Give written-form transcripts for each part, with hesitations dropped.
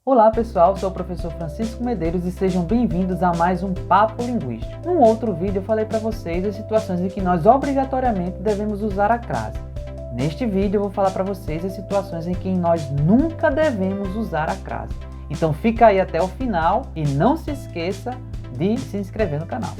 Olá pessoal, sou o professor Francisco Medeiros e sejam bem-vindos a mais um Papo Linguístico. Num outro vídeo eu falei para vocês as situações em que nós obrigatoriamente devemos usar a crase. Neste vídeo eu vou falar para vocês as situações em que nós nunca devemos usar a crase. Então fica aí até o final e não se esqueça de se inscrever no canal.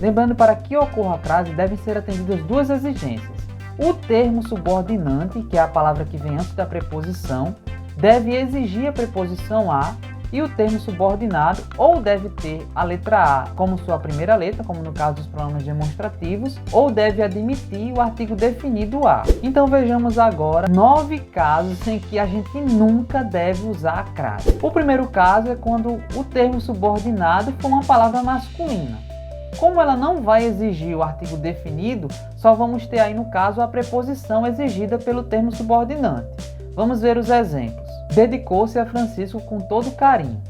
Lembrando, para que ocorra a crase, devem ser atendidas duas exigências. O termo subordinante, que é a palavra que vem antes da preposição, deve exigir a preposição a, e o termo subordinado ou deve ter a letra a como sua primeira letra, como no caso dos pronomes demonstrativos, ou deve admitir o artigo definido a. Então vejamos agora 9 casos em que a gente nunca deve usar a crase. O primeiro caso é quando o termo subordinado for uma palavra masculina. Como ela não vai exigir o artigo definido, só vamos ter aí no caso a preposição exigida pelo termo subordinante. Vamos ver os exemplos. Dedicou-se a Francisco com todo carinho.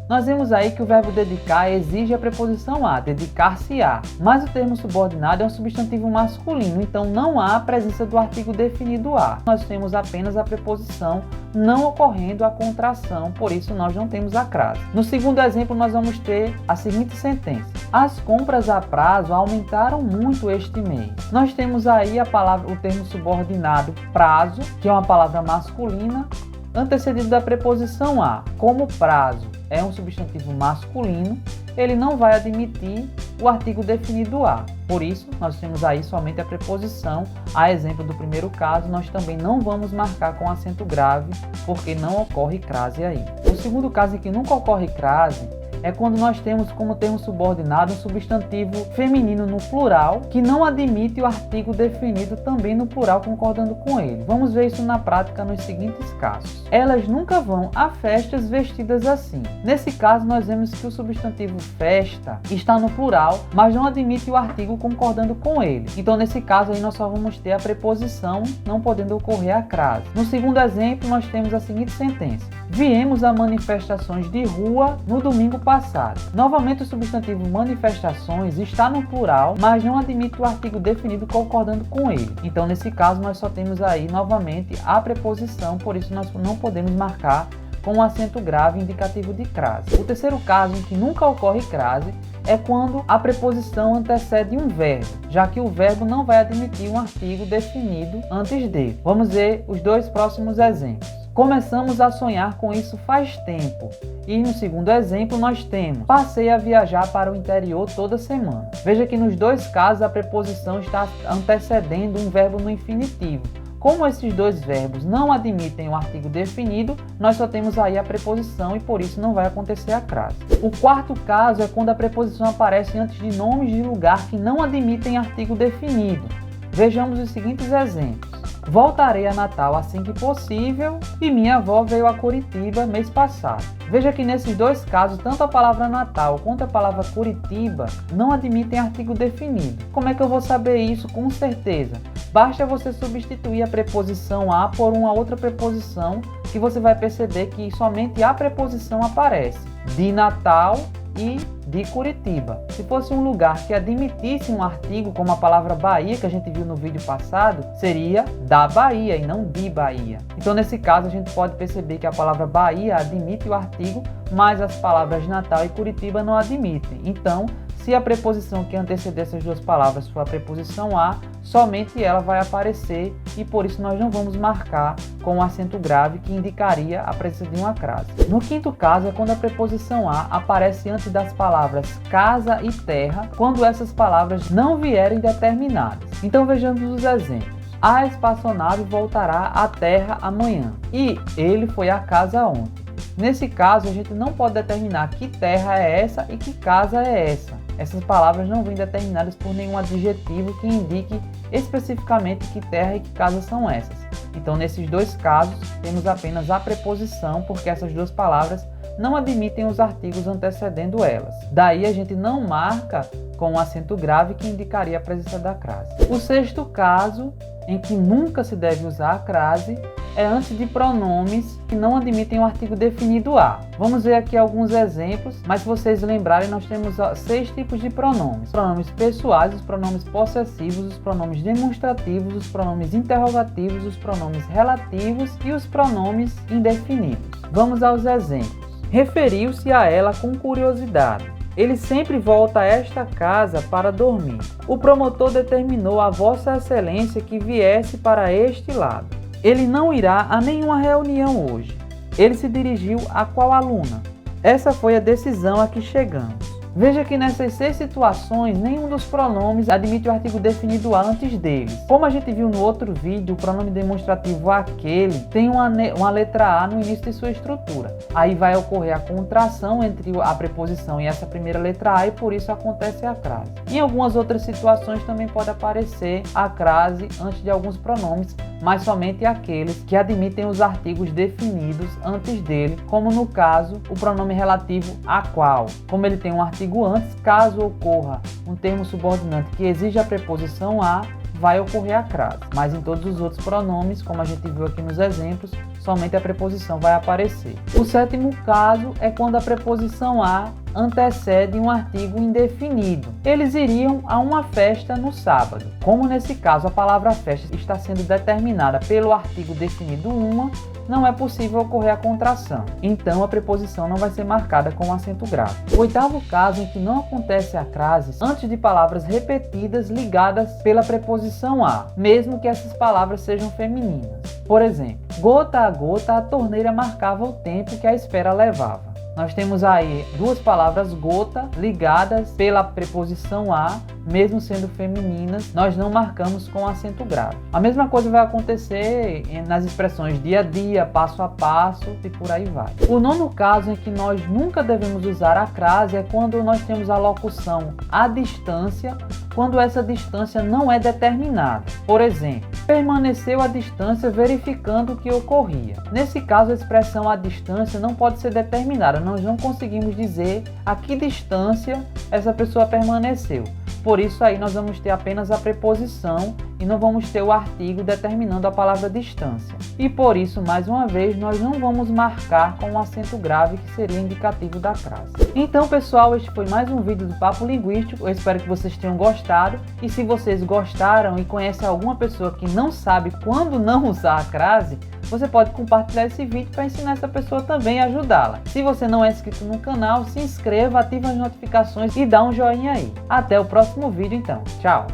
Nós vemos aí que o verbo dedicar exige a preposição a, dedicar-se-á, mas o termo subordinado é um substantivo masculino, então não há a presença do artigo definido a. Nós temos apenas a preposição, não ocorrendo a contração, por isso nós não temos a crase. No segundo exemplo nós vamos ter a seguinte sentença: as compras a prazo aumentaram muito este mês. Nós temos aí o termo subordinado prazo, que é uma palavra masculina, antecedido da preposição a. Como prazo é um substantivo masculino, ele não vai admitir o artigo definido a. Por isso, nós temos aí somente a preposição. A exemplo do primeiro caso, nós também não vamos marcar com acento grave, porque não ocorre crase aí. O segundo caso em que nunca ocorre crase é quando nós temos como termo subordinado um substantivo feminino no plural, que não admite o artigo definido também no plural, concordando com ele. Vamos ver isso na prática nos seguintes casos. Elas nunca vão a festas vestidas assim. Nesse caso, nós vemos que o substantivo festa está no plural, mas não admite o artigo concordando com ele. Então, nesse caso, aí nós só vamos ter a preposição, não podendo ocorrer a crase. No segundo exemplo, nós temos a seguinte sentença: viemos a manifestações de rua no domingo passado. Novamente, o substantivo manifestações está no plural, mas não admite o artigo definido concordando com ele. Então, nesse caso, nós só temos aí novamente a preposição, por isso nós não podemos marcar com um acento grave indicativo de crase. O terceiro caso em que nunca ocorre crase é quando a preposição antecede um verbo, já que o verbo não vai admitir um artigo definido antes dele. Vamos ver os dois próximos exemplos. Começamos a sonhar com isso faz tempo. E no segundo exemplo nós temos: passei a viajar para o interior toda semana. Veja que nos dois casos a preposição está antecedendo um verbo no infinitivo. Como esses dois verbos não admitem o artigo definido, nós só temos aí a preposição e por isso não vai acontecer a crase. O quarto caso é quando a preposição aparece antes de nomes de lugar que não admitem artigo definido. Vejamos os seguintes exemplos. Voltarei a Natal assim que possível e minha avó veio a Curitiba mês passado. Veja que nesses dois casos, tanto a palavra Natal quanto a palavra Curitiba não admitem artigo definido. Como é que eu vou saber isso com certeza? Basta você substituir a preposição a por uma outra preposição que você vai perceber que somente a preposição aparece. De Natal e de Curitiba. Se fosse um lugar que admitisse um artigo, como a palavra Bahia, que a gente viu no vídeo passado, seria da Bahia e não de Bahia. Então, nesse caso, a gente pode perceber que a palavra Bahia admite o artigo, mas as palavras Natal e Curitiba não admitem. Então, se a preposição que anteceder essas duas palavras for a preposição a, somente ela vai aparecer e por isso nós não vamos marcar com um acento grave que indicaria a presença de uma crase. No quinto caso é quando a preposição a aparece antes das palavras casa e terra, quando essas palavras não vierem determinadas. Então vejamos os exemplos. A espaçonave voltará à terra amanhã e ele foi à casa ontem. Nesse caso, a gente não pode determinar que terra é essa e que casa é essa. Essas palavras não vêm determinadas por nenhum adjetivo que indique especificamente que terra e que casa são essas. Então, nesses dois casos, temos apenas a preposição, porque essas duas palavras não admitem os artigos antecedendo elas. Daí, a gente não marca com um acento grave que indicaria a presença da crase. O sexto caso, em que nunca se deve usar a crase, é antes de pronomes que não admitem o artigo definido a. Vamos ver aqui alguns exemplos, mas se vocês lembrarem, nós temos 6 tipos de pronomes. Os pronomes pessoais, os pronomes possessivos, os pronomes demonstrativos, os pronomes interrogativos, os pronomes relativos e os pronomes indefinidos. Vamos aos exemplos. Referiu-se a ela com curiosidade. Ele sempre volta a esta casa para dormir. O promotor determinou a Vossa Excelência que viesse para este lado. Ele não irá a nenhuma reunião hoje. Ele se dirigiu a qual aluna? Essa foi a decisão a que chegamos. Veja que nessas 6 situações, nenhum dos pronomes admite o artigo definido a antes deles. Como a gente viu no outro vídeo, o pronome demonstrativo aquele tem uma letra A no início de sua estrutura. Aí vai ocorrer a contração entre a preposição e essa primeira letra A e por isso acontece a crase. Em algumas outras situações também pode aparecer a crase antes de alguns pronomes, mas somente aqueles que admitem os artigos definidos antes dele, como no caso o pronome relativo a qual. Como ele tem um artigo antes, caso ocorra um termo subordinante que exige a preposição a, vai ocorrer a crase. Mas em todos os outros pronomes, como a gente viu aqui nos exemplos, somente a preposição vai aparecer. O 7º caso é quando a preposição a antecede um artigo indefinido. Eles iriam a uma festa no sábado. Como nesse caso a palavra festa está sendo determinada pelo artigo definido uma, não é possível ocorrer a contração. Então a preposição não vai ser marcada com acento grave. O 8º caso em que não acontece a crase antes de palavras repetidas ligadas pela preposição a, mesmo que essas palavras sejam femininas. Por exemplo, gota a gota a torneira marcava o tempo que a espera levava. Nós temos aí 2 palavras gota ligadas pela preposição a, mesmo sendo femininas, nós não marcamos com acento grave. A mesma coisa vai acontecer nas expressões dia a dia, passo a passo e por aí vai. O 9º caso em que nós nunca devemos usar a crase é quando nós temos a locução à distância, quando essa distância não é determinada. Por exemplo, permaneceu à distância verificando o que ocorria. Nesse caso, a expressão à distância não pode ser determinada. Nós não conseguimos dizer a que distância essa pessoa permaneceu. Por isso aí nós vamos ter apenas a preposição e não vamos ter o artigo determinando a palavra distância. E por isso, mais uma vez, nós não vamos marcar com um acento grave que seria indicativo da crase. Então, pessoal, este foi mais um vídeo do Papo Linguístico. Eu espero que vocês tenham gostado. E se vocês gostaram e conhecem alguma pessoa que não sabe quando não usar a crase, você pode compartilhar esse vídeo para ensinar essa pessoa também e ajudá-la. Se você não é inscrito no canal, se inscreva, ative as notificações e dá um joinha aí. Até o próximo vídeo então. Tchau!